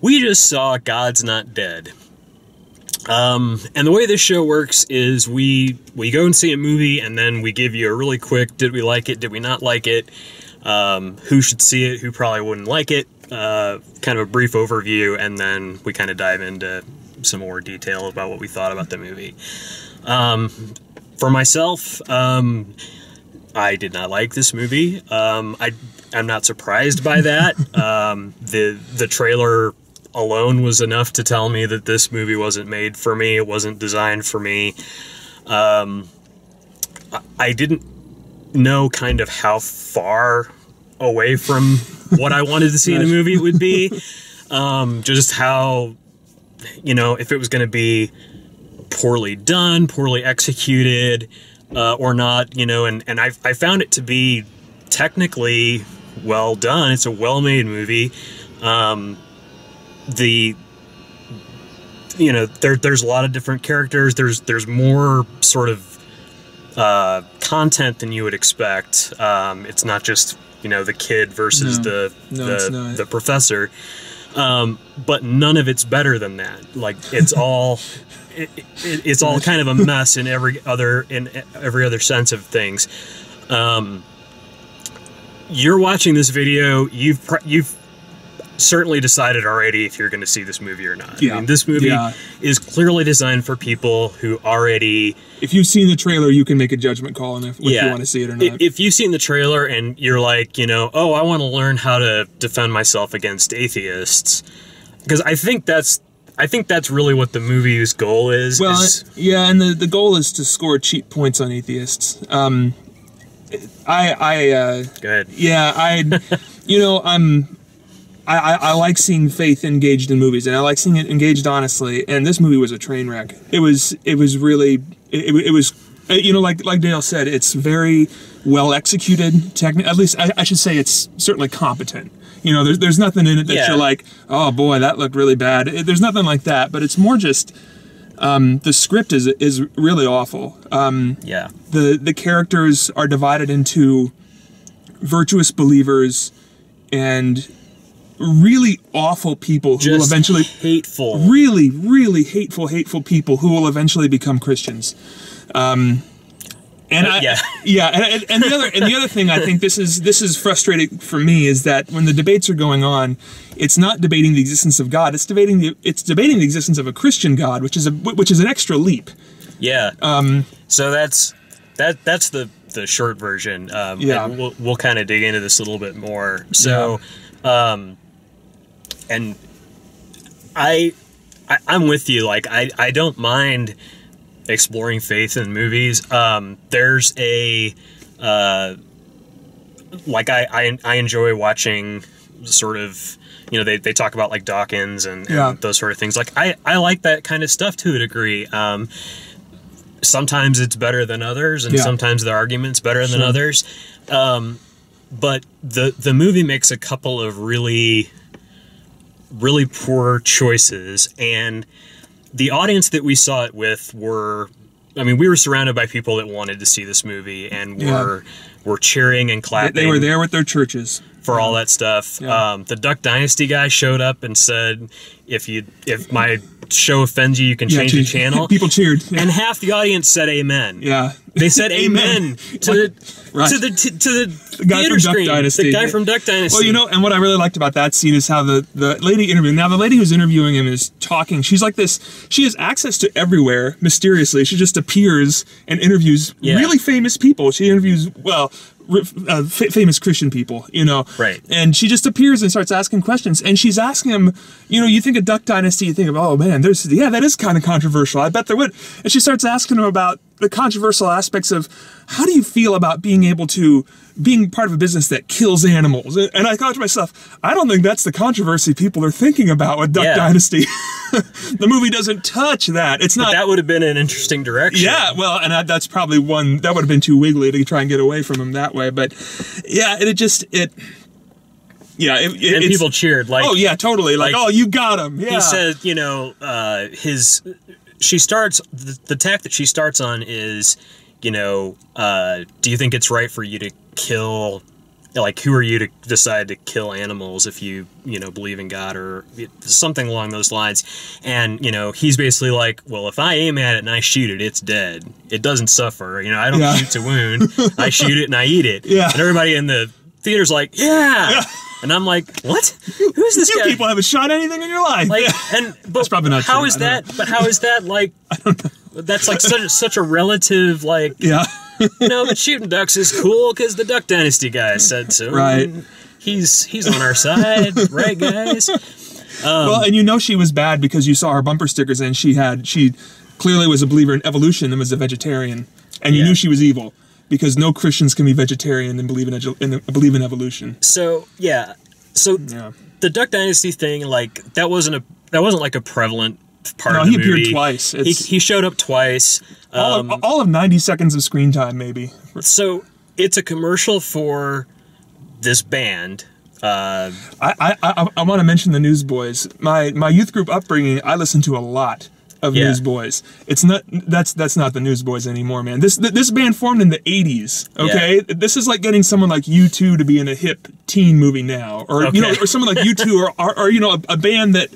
We just saw God's Not Dead. And the way this show works is we go and see a movie, and then we give you a really quick, did we like it, did we not like it, who should see it, who probably wouldn't like it, kind of a brief overview, and then we kind of dive into some more detail about what we thought about the movie. For myself, I did not like this movie. I'm not surprised by that. The trailer alone was enough to tell me that this movie wasn't made for me. It wasn't designed for me. I didn't know kind of how far away from what I wanted to see in a movie it would be. Just how, you know, if it was going to be poorly done, poorly executed, or not, you know, and I found it to be technically well done. It's a well-made movie. You know, there's a lot of different characters. There's more sort of content than you would expect. It's not just, you know, the kid versus the professor. But none of it's better than that. Like, it's all it's all kind of a mess in every other sense of things. You're watching this video, you've certainly decided already if you're going to see this movie or not. Yeah. I mean, this movie is clearly designed for people who already... If you've seen the trailer, you can make a judgment call on if you want to see it or not. If you've seen the trailer and you're like, you know, oh, I want to learn how to defend myself against atheists, because I think that's really what the movie's goal is. Well, yeah, and the goal is to score cheap points on atheists. Go ahead. Yeah, you know, I like seeing faith engaged in movies, and I like seeing it engaged honestly. And this movie was a train wreck. It was really, you know, like Dale said, it's very well executed. At least I should say it's certainly competent. You know, there's nothing in it that you're like, oh boy, that looked really bad. There's nothing like that. But it's more just the script is really awful. The characters are divided into virtuous believers and really awful people who will eventually really hateful people who will eventually become Christians. And the other thing I think this is frustrating for me is that when the debates are going on, it's not debating the existence of God. It's debating the existence of a Christian God, which is an extra leap. Yeah. So that's the short version. And we'll kind of dig into this a little bit more. So. And I'm with you. Like, I don't mind exploring faith in movies. There's a like I enjoy watching sort of, you know, they talk about like Dawkins and those sort of things. Like I like that kind of stuff to a degree. Sometimes it's better than others, and sometimes the argument's better than others. But the movie makes a couple of really poor choices, and the audience that we saw it with we were surrounded by people that wanted to see this movie and were cheering and clapping. They were there with their churches for all that stuff. The Duck Dynasty guy showed up and said, if my show offends you, you can change the channel. People cheered. And half the audience said amen. Yeah. They said amen to the guy from Duck Dynasty. The guy from Duck Dynasty. Well, you know, and what I really liked about that scene is how the lady interviewing... Now, the lady who's interviewing him is talking. She's like this... She has access to everywhere, mysteriously. She just appears and interviews really famous people. She interviews, well... famous Christian people, you know. Right. And she just appears and starts asking questions. And she's asking him, you know, you think of Duck Dynasty, you think of, oh man, that is kind of controversial. I bet there would. And she starts asking him about the controversial aspects of, how do you feel about being part of a business that kills animals? And I thought to myself, I don't think that's the controversy people are thinking about with Duck Dynasty. The movie doesn't touch that. It's not. But that would have been an interesting direction. Yeah, well, and that's probably one that would have been too wiggly to try and get away from him that way. But yeah, and people cheered. Like, oh yeah, totally. Like, oh, you got him. Yeah. He said, you know, she starts the tack that she starts on is, you know, do you think it's right for you to kill like, who are you to decide to kill animals if you believe in God or something along those lines. And, he's basically like, well, if I aim at it and I shoot it, it's dead. It doesn't suffer. I don't shoot to wound. I shoot it and I eat it. Yeah. And everybody in the theater's like, yeah. And I'm like, what? Who's this guy? You people haven't shot anything in your life. Like, but that's probably not how true. is that? But how is that like? I don't know. That's like such a relative like. Yeah. But shooting ducks is cool because the Duck Dynasty guy said so. Right. He's on our side, right, guys? Well, and she was bad because you saw her bumper stickers and she clearly was a believer in evolution and was a vegetarian, and you knew she was evil. Because no Christians can be vegetarian and believe in evolution. So the Duck Dynasty thing, like that wasn't like a prevalent part of the movie. He appeared twice. He showed up twice. All of 90 seconds of screen time, maybe. So it's a commercial for this band. I want to mention the Newsboys. My youth group upbringing, I listened to a lot of Newsboys. It's not that's not the Newsboys anymore, man. This band formed in the 80s. Okay, this is like getting someone like U2 to be in a hip teen movie now, or or someone like U2, or a band that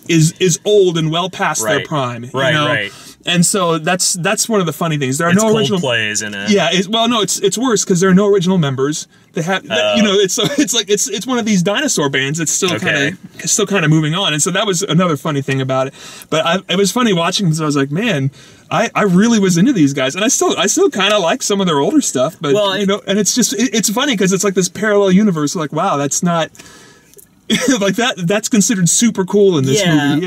is old and well past their prime. Right. And so that's one of the funny things. There are no original plays in it. Yeah, it's worse because there are no original members. They have it's one of these dinosaur bands that's still kind of moving on. And so that was another funny thing about it. But it was funny watching because I was like, man, I really was into these guys, and I still kind of like some of their older stuff. But and it's just it's funny because it's like this parallel universe. Like, wow, that's not. Like that's considered super cool in this movie.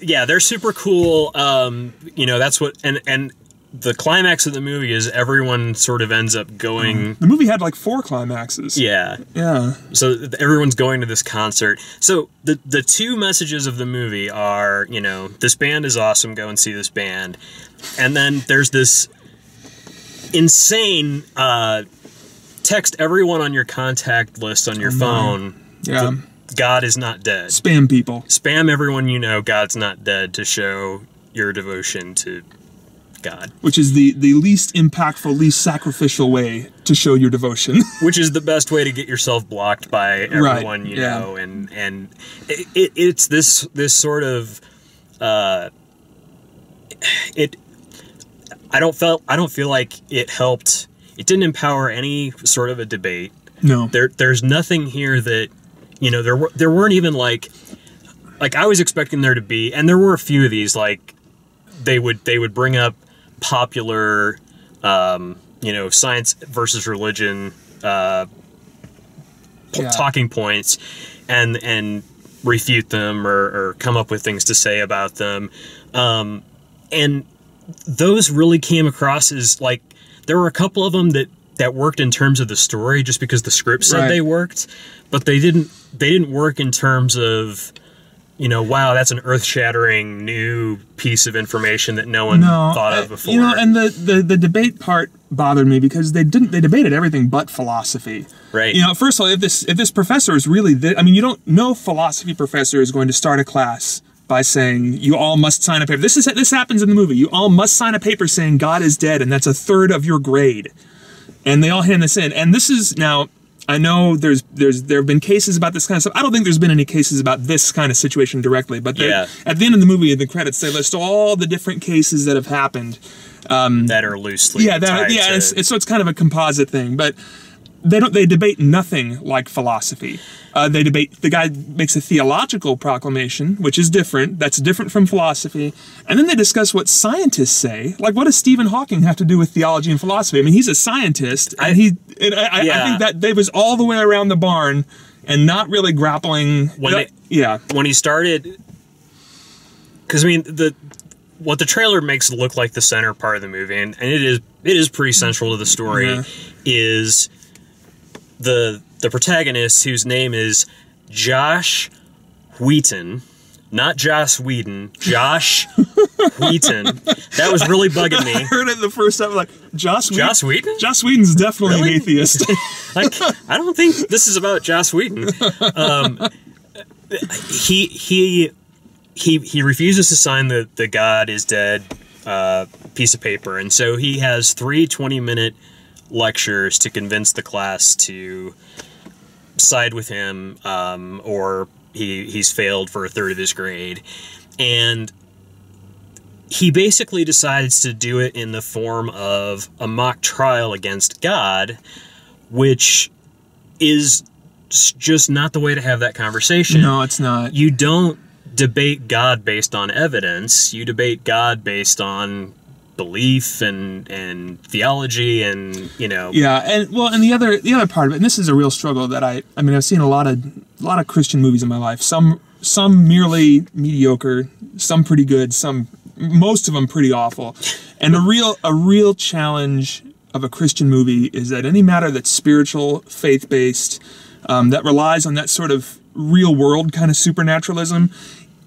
Yeah. They're super cool. That's what and the climax of the movie is everyone sort of ends up going. The movie had like 4 climaxes. Yeah. So everyone's going to this concert. So the 2 messages of the movie are, this band is awesome, go and see this band. And then there's this insane text everyone on your contact list on your phone. Yeah. God is not dead. Spam people. Spam everyone God's not dead to show your devotion to God. Which is the least impactful, least sacrificial way to show your devotion. Which is the best way to get yourself blocked by everyone you know. And it's this sort of I don't feel like it helped. It didn't empower any sort of a debate. No. There's nothing here that there weren't even like I was expecting there to be, and there were a few of these, like they would bring up popular science versus religion talking points and refute them or come up with things to say about them, and those really came across as like there were a couple of them that worked in terms of the story just because the script said they worked, but they didn't work in terms of, wow, that's an earth-shattering new piece of information that no one thought of before. And the debate part bothered me because they debated everything but philosophy. Right. First of all, if this professor is really no philosophy professor is going to start a class by saying you all must sign a paper. This happens in the movie. You all must sign a paper saying God is dead, and that's a third of your grade. And they all hand this in. And this is now, I know there have been cases about this kind of stuff. I don't think there's been any cases about this kind of situation directly. But at the end of the movie, in the credits, they list all the different cases that have happened. That are loosely tied to... so it's kind of a composite thing. But they debate nothing like philosophy. The guy makes a theological proclamation, which is different. That's different from philosophy. And then they discuss what scientists say. Like, what does Stephen Hawking have to do with theology and philosophy? I mean, he's a scientist, and I think that they was all the way around the barn and not really grappling. When he started, because what the trailer makes look like the center part of the movie, and it is pretty central to the story, is the protagonist, whose name is Josh Wheaton, not Joss Whedon, Josh Wheaton. That was really bugging me. I heard it the first time, like, Joss Whedon? Joss Whedon's definitely an atheist. Like, I don't think this is about Joss Whedon. He refuses to sign the God is dead piece of paper, and so he has 3 20-minute lectures to convince the class to side with him, or he's failed for a third of his grade. And he basically decides to do it in the form of a mock trial against God, which is just not the way to have that conversation. No, it's not. You don't debate God based on evidence. You debate God based on belief and theology, and Yeah, and the other part of it, and this is a real struggle that I've seen a lot of Christian movies in my life. Some merely mediocre, some pretty good, most of them pretty awful. And a real challenge of a Christian movie is that any matter that's spiritual, faith-based, that relies on that sort of real world kind of supernaturalism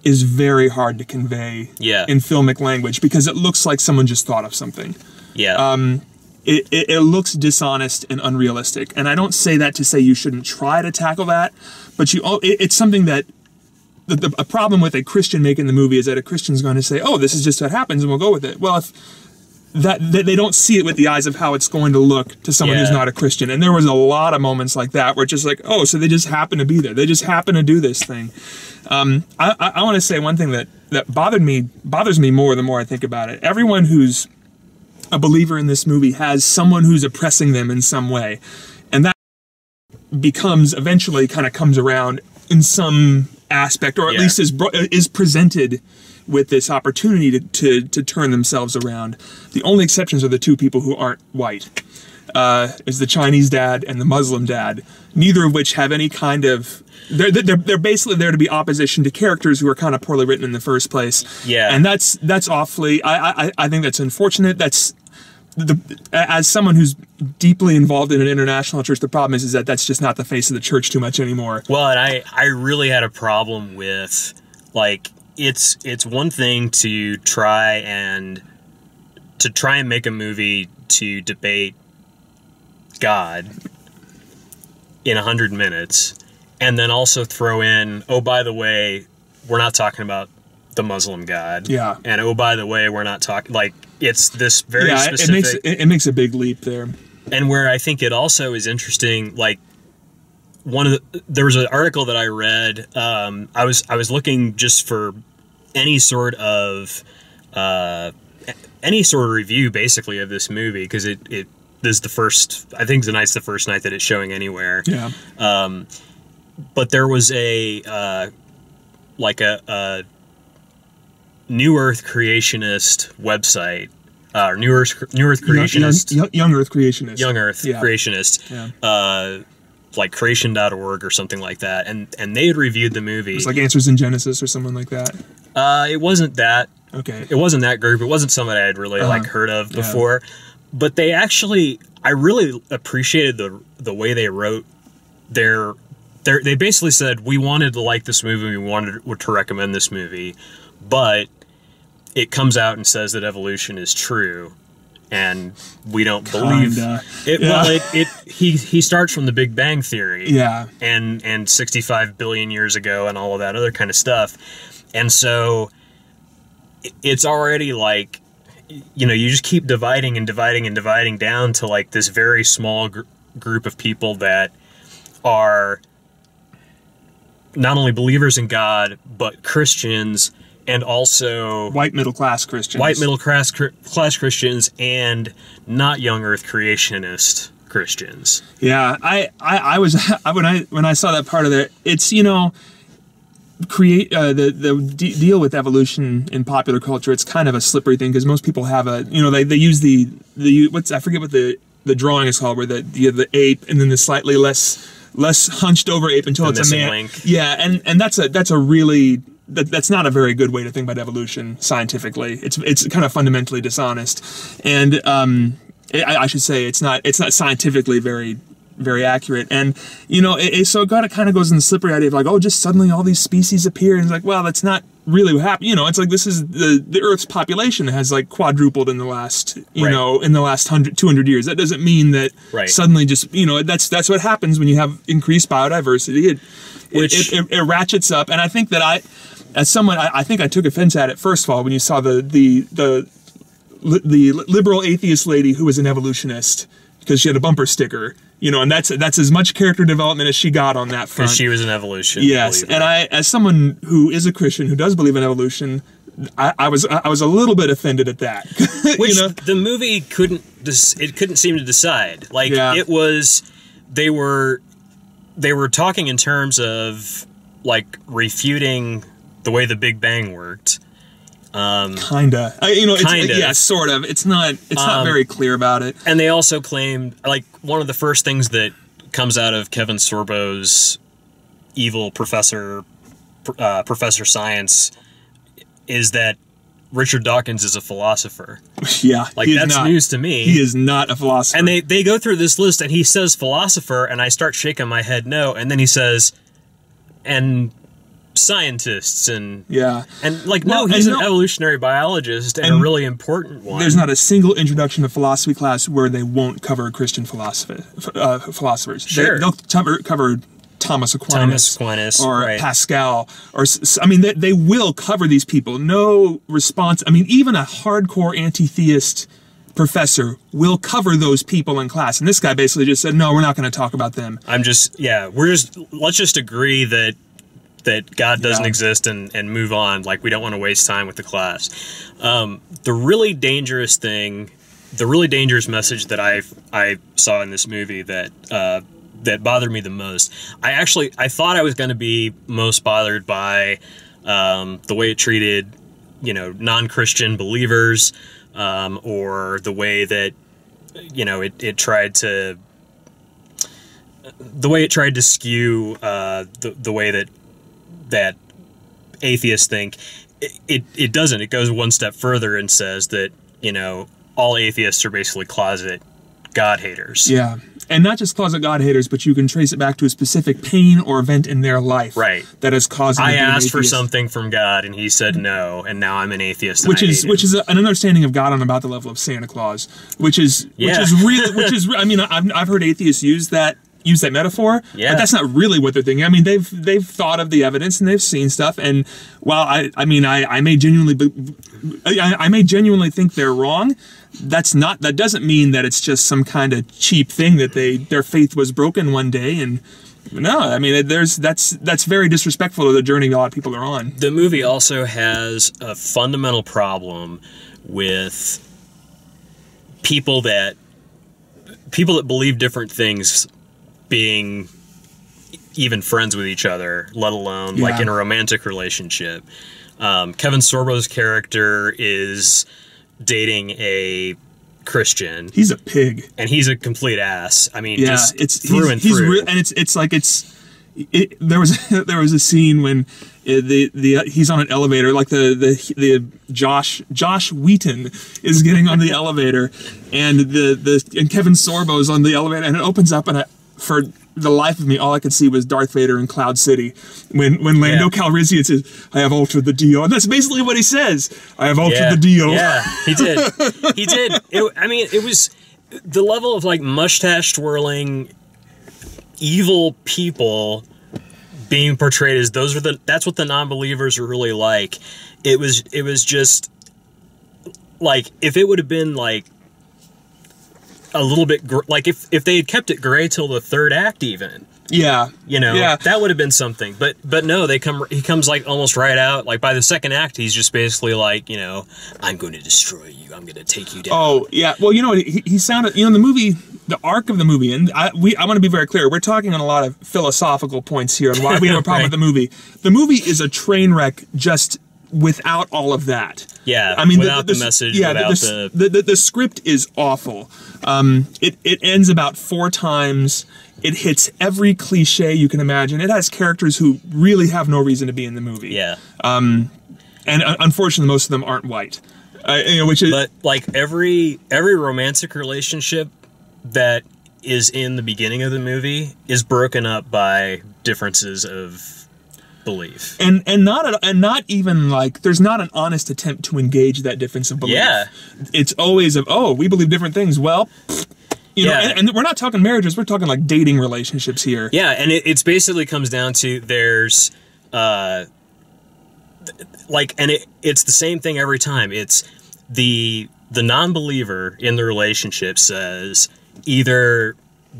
is very hard to convey in filmic language, because it looks like someone just thought of something. Yeah. It looks dishonest and unrealistic. And I don't say that to say you shouldn't try to tackle that, but it's something that a problem with a Christian making the movie is that a Christian's going to say, oh, this is just what happens and we'll go with it. Well, if they don't see it with the eyes of how it's going to look to someone who's not a Christian. And there was a lot of moments like that where it's just like, oh, so they just happen to be there. They just happen to do this thing. I want to say one thing that bothers me more the more I think about it. Everyone who's a believer in this movie has someone who's oppressing them in some way. And that eventually comes around in some aspect, or at least is presented with this opportunity to turn themselves around. The only exceptions are the two people who aren't white. Is the Chinese dad and the Muslim dad, neither of which have any kind of... They're basically there to be opposition to characters who are kind of poorly written in the first place. Yeah. And that's awfully... I think that's unfortunate. As someone who's deeply involved in an international church, the problem is that that's just not the face of the church too much anymore. Well, and I really had a problem with, it's one thing to try and make a movie to debate God in 100 minutes, and then also throw in, oh, by the way, we're not talking about the Muslim God. Yeah. And oh, by the way, we're not talking, it's this very specific... It makes a big leap there. And where I think it also is interesting, there was an article that I read, I was looking just for any sort of review, basically, of this movie, because it this is the first, I think tonight's the first night that it's showing anywhere. Yeah. But there was a New Earth Creationist website, New Earth Creationist, Young Earth Creationist, Creationist, like creation.org or something like that, and they had reviewed the movie. It's like Answers in Genesis or something like that. It wasn't that. Okay. It wasn't that group. It wasn't somebody I had really heard of before. But they actually, I really appreciated the way they wrote they basically said, we wanted to like this movie, we wanted to recommend this movie, but it comes out and says that evolution is true, and we don't believe it. Yeah. Well, he starts from the Big Bang Theory, and 65 billion years ago, and all of that other kind of stuff, and so it's already you just keep dividing and dividing and dividing down to this very small group of people that are not only believers in God, but Christians, and also white middle class Christians, class Christians, and not young Earth creationist Christians. Yeah, I was when I saw that part of it, it's the deal with evolution in popular culture. It's kind of a slippery thing, because most people have they use the I forget what the drawing is called, where the ape and then the slightly less hunched over ape until it's a man. Link. Yeah, and that's a really that's not a very good way to think about evolution scientifically. It's kind of fundamentally dishonest, and I should say it's not scientifically very, very accurate. And so it kind of goes in the slippery idea of just suddenly all these species appear, and it's well, that's not really what happened. It's this is the Earth's population has quadrupled in the last in the last 200 years. That doesn't mean that suddenly just that's what happens when you have increased biodiversity. It ratchets up, and I think that as someone, I think I took offense at it first of all when you saw the liberal atheist lady who was an evolutionist because she had a bumper sticker, and that's as much character development as she got on that front. Because she was an evolution. Yes, believer. and I, as someone who is a Christian who does believe in evolution, I was a little bit offended at that. Which the movie couldn't seem to decide. Like it was, they were talking in terms of like refuting the way the Big Bang worked. Kinda. Yeah, sort of. It's not very clear about it. And they also claimed, like, one of the first things that comes out of Kevin Sorbo's evil Professor Science is that Richard Dawkins is a philosopher. Yeah. Like, that's news to me. He is not a philosopher. And they go through this list, and he says philosopher, and I start shaking my head no, and then he says, and scientists, and like, no, he's an evolutionary biologist, and a really important one. There's not a single introduction to philosophy class where they won't cover Christian philosophers. Sure. They'll cover Thomas Aquinas or right. Pascal, or they will cover these people. No response. Even a hardcore anti-theist professor will cover those people in class, and this guy basically just said, no, we're not going to talk about them. Let's just agree that God doesn't exist and move on. Like, we don't want to waste time with the class. The really dangerous message that I saw in this movie that bothered me the most. I thought I was going to be most bothered by the way it treated, non-Christian believers, or the way that, it tried to skew the way that atheists think. It doesn't. It goes one step further and says that, all atheists are basically closet God haters. Yeah. And not just closet God haters, but you can trace it back to a specific pain or event in their life. Right. That has caused them to be an asked for atheist. something from God and he said no, and now I'm an atheist. Which is an understanding of God on about the level of Santa Claus. Which is I've heard atheists use that metaphor, but that's not really what they're thinking. They've thought of the evidence and they've seen stuff, and while I may genuinely think they're wrong, that doesn't mean that it's just some kind of cheap thing that their faith was broken one day. And no, that's very disrespectful to the journey a lot of people are on. The movie also has a fundamental problem with people that believe different things being even friends with each other, let alone like in a romantic relationship. Kevin Sorbo's character is dating a Christian. He's a pig, and he's a complete ass. Just through and through. And there was a scene when he's on an elevator, like the Josh Wheaton is getting on the elevator, and Kevin Sorbo's on the elevator, and it opens up, and for the life of me, all I could see was Darth Vader in Cloud City. When Lando Calrissian says, "I have altered the deal," and that's basically what he says. I have altered the deal. Yeah, he did. He did. It was the level of like mustache twirling, evil people being portrayed as that's what the non-believers are really like. It was just like, if it would have been like a little bit like if they had kept it gray till the third act even. That would have been something. But no, he comes like almost right out. Like by the second act, he's just basically like, I'm going to destroy you. I'm going to take you down. Oh, yeah. Well, he sounded, the movie, the arc of the movie, and I want to be very clear, we're talking on a lot of philosophical points here and why we have a problem with the movie. The movie is a train wreck just without all of that. Yeah, without the message, without the script is awful. It ends about 4 times. It hits every cliche you can imagine. It has characters who really have no reason to be in the movie. Yeah. And unfortunately, most of them aren't white. But like every romantic relationship that is in the beginning of the movie is broken up by differences of belief, and not even like there's not an honest attempt to engage that difference of belief. Yeah, it's always we believe different things. Well, and we're not talking marriages, we're talking like dating relationships here. Yeah, and it's basically comes down to there's it's the same thing every time. It's the non-believer in the relationship says, either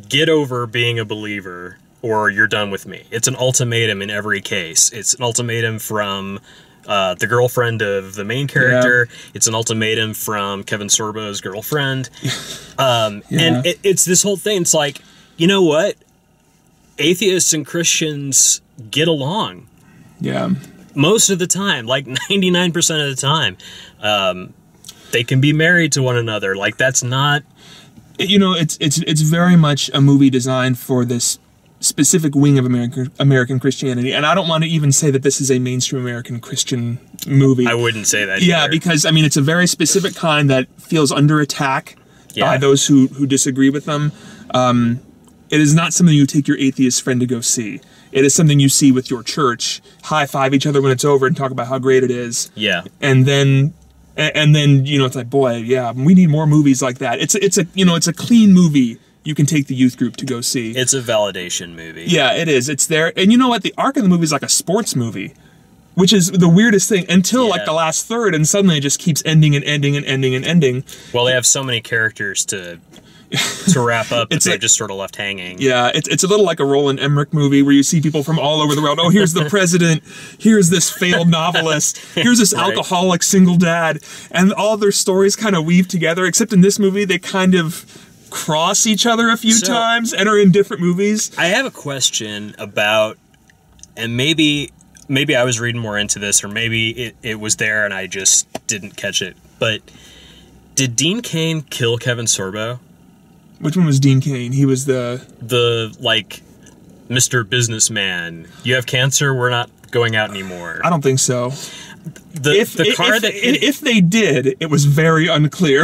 get over being a believer or you're done with me. It's an ultimatum in every case. It's an ultimatum from the girlfriend of the main character. Yeah. It's an ultimatum from Kevin Sorbo's girlfriend. And it's this whole thing. It's like, you know what? Atheists and Christians get along. Yeah. Most of the time, like 99% of the time. They can be married to one another. Like, that's not... You know, it's very much a movie designed for this specific wing of American Christianity. And I don't want to even say that this is a mainstream American Christian movie. I wouldn't say that Yeah, either. because, I mean, it's a very specific kind that feels under attack by those who disagree with them. It is not something you take your atheist friend to go see. It is something you see with your church, high-five each other when it's over and talk about how great it is. Yeah. And then, you know, it's like, boy, yeah, we need more movies like that. It's a clean movie you can take the youth group to go see. It's a validation movie. Yeah, it is. It's there. And you know what? The arc of the movie is like a sports movie, which is the weirdest thing until like the last third, and suddenly it just keeps ending and ending and ending and ending. Well, they have so many characters to wrap up that they're just sort of left hanging. Yeah, it's a little like a Roland Emmerich movie where you see people from all over the world. Oh, here's the president. Here's this failed novelist. Here's this alcoholic single dad. And all their stories kind of weave together, except in this movie, they kind of cross each other a few times and are in different movies. I have a question about, and maybe I was reading more into this, or maybe it was there and I just didn't catch it, but did Dean Cain kill Kevin Sorbo? Which one was Dean Cain? He was the like Mr. Businessman. You have cancer, we're not going out anymore. I don't think so. If they did, it was very unclear.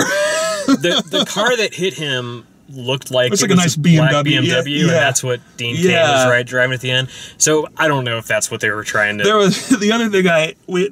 the car that hit him looked like it was a nice BMW, black BMW, and that's what Dean Cain was driving at the end. So I don't know if that's what they were trying to... There was the other thing.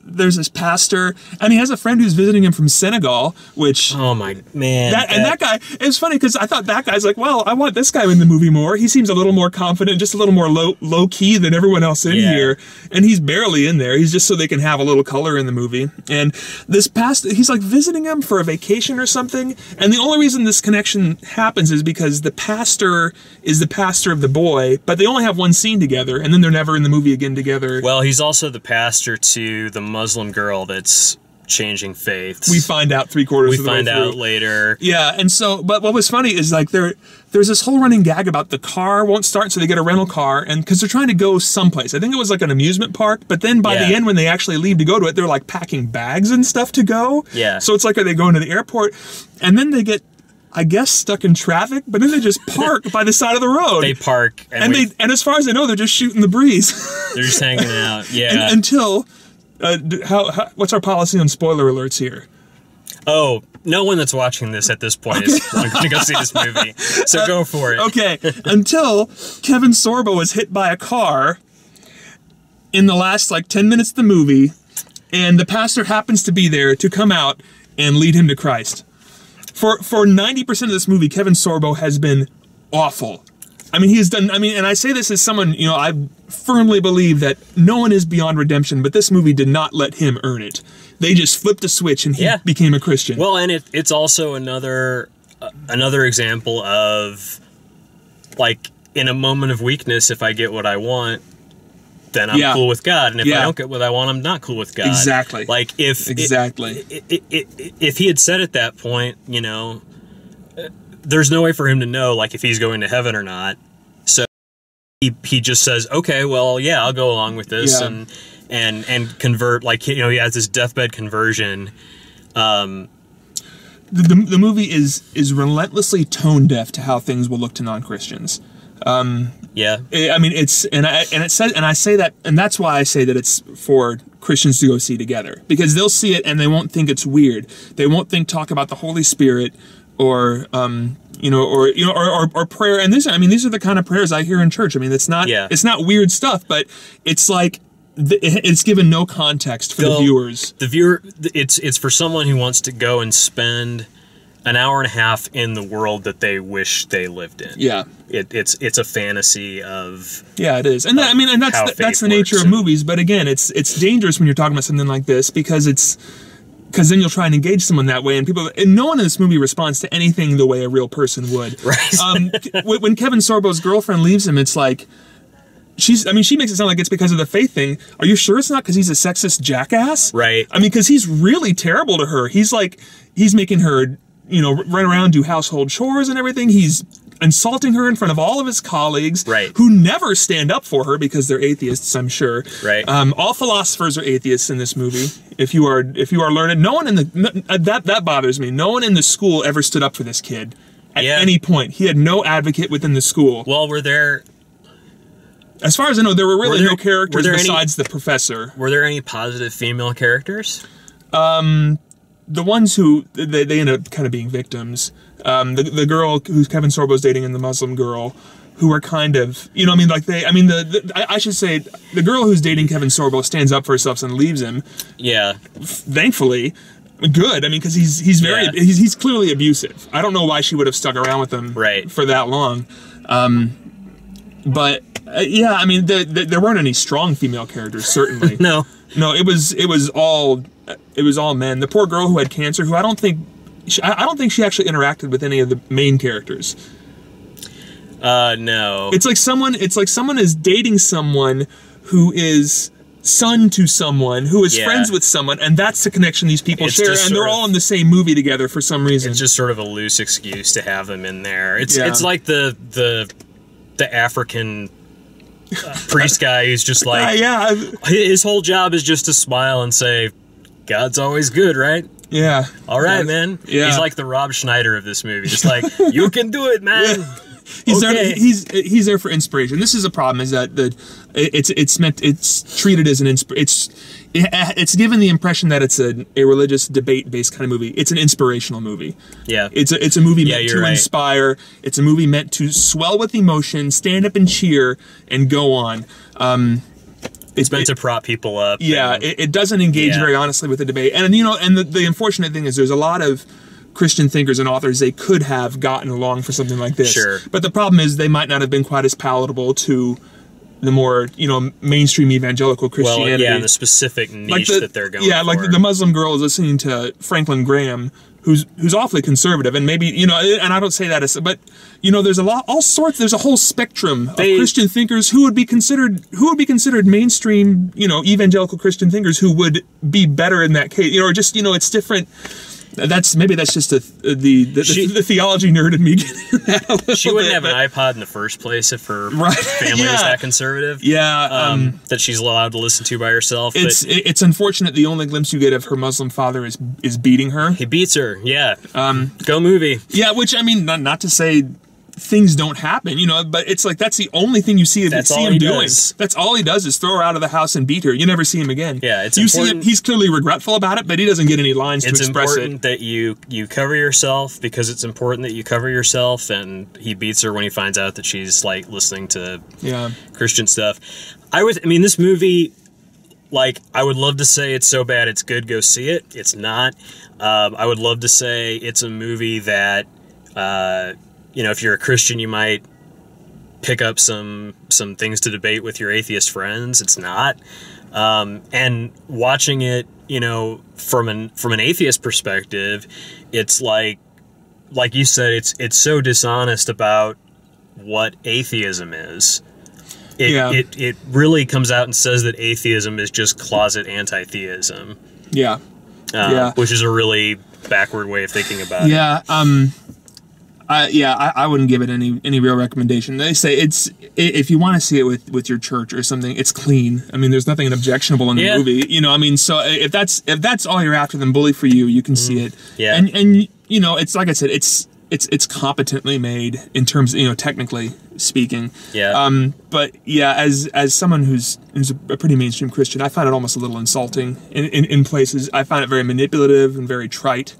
There's this pastor, and he has a friend who's visiting him from Senegal, which... Oh my, man. That guy, it's funny because I thought that guy's like, well, I want this guy in the movie more. He seems a little more confident, just a little more low-key than everyone else in here, and he's barely in there. He's just so they can have a little color in the movie. And this pastor, he's like visiting him for a vacation or something, and the only reason this connection happens is because the pastor is the pastor of the boy, but they only have one scene together, and then they're never in the movie again together. Well, he's also the pastor to the Muslim girl that's changing faiths. We find out 3/4 of the way through. We find out later. Yeah, and so, but what was funny is like there's this whole running gag about the car won't start, so they get a rental car, and because they're trying to go someplace. I think it was like an amusement park, but then by the end when they actually leave to go to it, they're like packing bags and stuff to go. Yeah. So it's like, are they going to the airport? And then they get, I guess, stuck in traffic, but then they just park by the side of the road. They park. And as far as I know, they're just shooting the breeze. They're just hanging out, yeah. Until, what's our policy on spoiler alerts here? Oh, no one that's watching this at this point is going to go see this movie. So go for it. Okay, until Kevin Sorbo is hit by a car in the last, 10 minutes of the movie, and the pastor happens to be there to come out and lead him to Christ. For 90% of this movie, Kevin Sorbo has been awful. I mean, and I say this as someone, I firmly believe that no one is beyond redemption, but this movie did not let him earn it. They just flipped a switch and he became a Christian. Well, and it's also another example of, in a moment of weakness, if I get what I want, then I'm cool with God, and if I don't get what I want, I'm not cool with God. Exactly. If he had said at that point, there's no way for him to know, if he's going to heaven or not. So he just says, okay, well, I'll go along with this and convert. He has this deathbed conversion. The movie is relentlessly tone deaf to how things will look to non-Christians. I mean, it's I say that, and that's why I say that it's for Christians to go see together, because they'll see it and they won't think it's weird. They won't talk about the Holy Spirit or prayer. And these are the kind of prayers I hear in church. I mean, it's not weird stuff, but it's it's given no context for the viewers. The viewer, it's for someone who wants to go and spend an hour and a half in the world that they wish they lived in. Yeah, it's a fantasy of. Yeah, it is, and that's the nature of movies. But again, it's dangerous when you're talking about something like this, because it's because then you'll try and engage someone that way, and no one in this movie responds to anything the way a real person would. Right. When Kevin Sorbo's girlfriend leaves him, it's like, she makes it sound like it's because of the faith thing. Are you sure it's not because he's a sexist jackass? Right. I mean, because he's really terrible to her. He's making her, run around, do household chores and everything. He's insulting her in front of all of his colleagues, right, who never stand up for her because they're atheists, I'm sure. Right. All philosophers are atheists in this movie. If you are learned, no one that bothers me. No one in the school ever stood up for this kid at any point. He had no advocate within the school. Well, as far as I know, there were really no characters besides the professor. Were there any positive female characters? The ones who they end up kind of being victims. The girl who Kevin Sorbo's dating and the Muslim girl, who are kind of, I should say the girl who's dating Kevin Sorbo stands up for herself and leaves him. Yeah. Thankfully. Good. I mean, because he's clearly abusive. I don't know why she would have stuck around with him for that long. But I mean, there weren't any strong female characters, certainly. No, it was all men. The poor girl who had cancer, who I don't think she actually interacted with any of the main characters. No. It's like someone is dating someone who is son to someone who is friends with someone, and that's the connection these people share, and they're all in the same movie together for some reason. It's just sort of a loose excuse to have them in there. It's like the African priest guy who's just like, his whole job is just to smile and say, God's always good, right? Yeah. All right, man. Yeah. He's like the Rob Schneider of this movie. Just like, you can do it, man. Yeah. He's there for inspiration. This is a problem, is that it's treated as it's given the impression that it's a religious debate-based kind of movie. It's an inspirational movie. Yeah. It's a movie meant to inspire. It's a movie meant to swell with emotion, stand up and cheer, and go on. It's meant to prop people up. Yeah, it doesn't engage very honestly with the debate. And the unfortunate thing is there's a lot of Christian thinkers and authors they could have gotten along for something like this. Sure. But the problem is they might not have been quite as palatable to the more, mainstream evangelical Christianity. Well, and the specific niche that they're going for. Yeah, like the Muslim girl is listening to Franklin Graham, who's awfully conservative, and maybe, and I don't say that as, but, there's there's a whole spectrum of Christian thinkers who would be considered mainstream, evangelical Christian thinkers who would be better in that case, or just, it's different. That's just the theology nerd in me getting that. She wouldn't have an iPod in the first place if her family was that conservative. Yeah, that she's allowed to listen to by herself. It's unfortunate. The only glimpse you get of her Muslim father is beating her. He beats her. Yeah. Go movie. Yeah, which I mean, not to say things don't happen, but it's like that's the only thing you see him doing. That's all he does is throw her out of the house and beat her. You never see him again. Yeah, you see him, he's clearly regretful about it, but he doesn't get any lines to express it. It's important that you cover yourself, because it's important that you cover yourself, and he beats her when he finds out that she's like listening to Christian stuff. This movie, like, I would love to say it's so bad it's good, go see it. It's not. I would love to say it's a movie that if you're a Christian, you might pick up some things to debate with your atheist friends. It's not. And watching it, from an atheist perspective, it's like you said, it's so dishonest about what atheism is. It really comes out and says that atheism is just closet anti-theism. Yeah. Which is a really backward way of thinking about it. Yeah. I wouldn't give it any real recommendation. They say if you want to see it with your church or something, it's clean. I mean, there's nothing objectionable in the movie. So if that's all you're after, then bully for you. You can see it. Yeah. And it's like I said, it's competently made in terms, technically speaking. Yeah. But yeah, as someone who's a pretty mainstream Christian, I find it almost a little insulting in places. I find it very manipulative and very trite.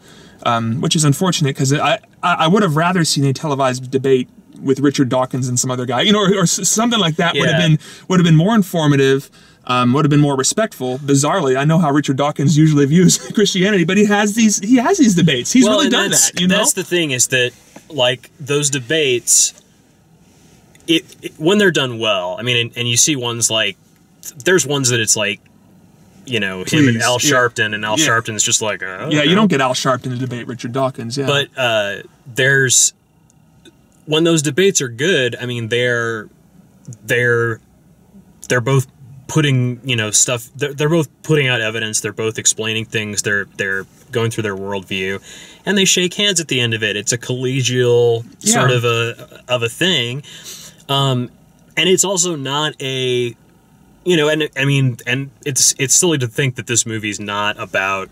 Which is unfortunate, because I would have rather seen a televised debate with Richard Dawkins and some other guy, or something like that. Would have been more informative, would have been more respectful. Bizarrely, I know how Richard Dawkins usually views Christianity, but he has these debates. He's really done that. That's the thing, is that like those debates, when they're done well. I mean, and you see ones like, there's ones that it's like you know, him Please, and Al yeah. Sharpton, and Al Yeah. Sharpton's just like, Yeah, you don't get Al Sharpton to debate Richard Dawkins. Yeah, But there's when those debates are good. I mean, they're both putting, you know, stuff. They're both putting out evidence. They're both explaining things. They're going through their worldview, and they shake hands at the end of it. It's a collegial sort of a thing, and it's also not a, you know, and I mean, and it's silly to think that this movie's not about,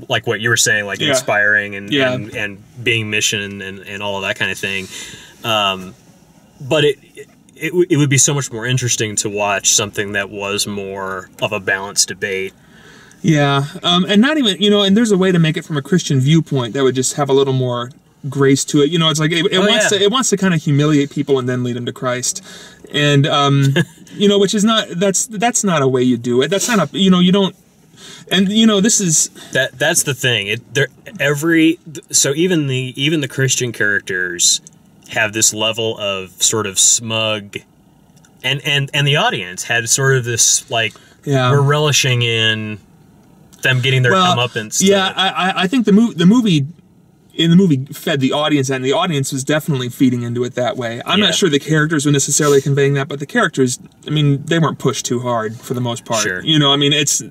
like what you were saying, like inspiring and being mission and all of that kind of thing, but it would be so much more interesting to watch something that was more of a balanced debate. Yeah, and not even, you know, and there's a way to make it from a Christian viewpoint that would just have a little more grace to it. You know, it's like it wants to kind of humiliate people and then lead them to Christ, and you know, which is not that's not a way you do it. That's not a, you know, you don't. And you know, this is that's the thing. So even the Christian characters have this level of sort of smug, and the audience had sort of this like, we're relishing in them getting their comeuppance. Yeah, I think the movie fed the audience, and the audience was definitely feeding into it that way. I'm not sure the characters were necessarily conveying that, but the characters, I mean, they weren't pushed too hard for the most part. Sure. You know, I mean, it's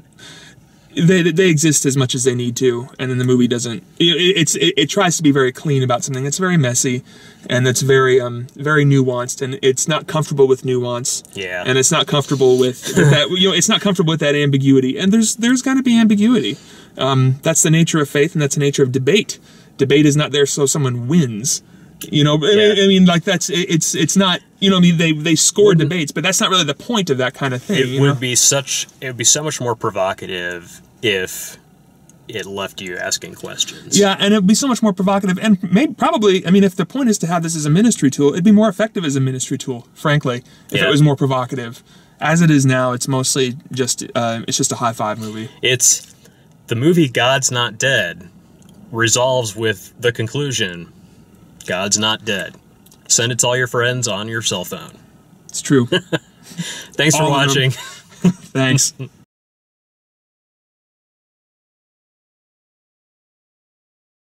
they exist as much as they need to, and then the movie doesn't. It tries to be very clean about something. It's very messy, and it's very very nuanced, and it's not comfortable with nuance. Yeah. And it's not comfortable with that. You know, it's not comfortable with that ambiguity. And there's got to be ambiguity. That's the nature of faith, and that's the nature of debate. Debate is not there so someone wins. You know, I mean, like it's not. You know, I mean, they score debates, but that's not really the point of that kind of thing. It would be so much more provocative if it left you asking questions. Yeah, and it'd be so much more provocative, and probably, I mean, if the point is to have this as a ministry tool, it'd be more effective as a ministry tool, frankly, if it was more provocative. As it is now, it's mostly just a high five movie. It's the movie God's Not Dead resolves with the conclusion, God's not dead. Send it to all your friends on your cell phone. It's true. Thanks for watching. Thanks.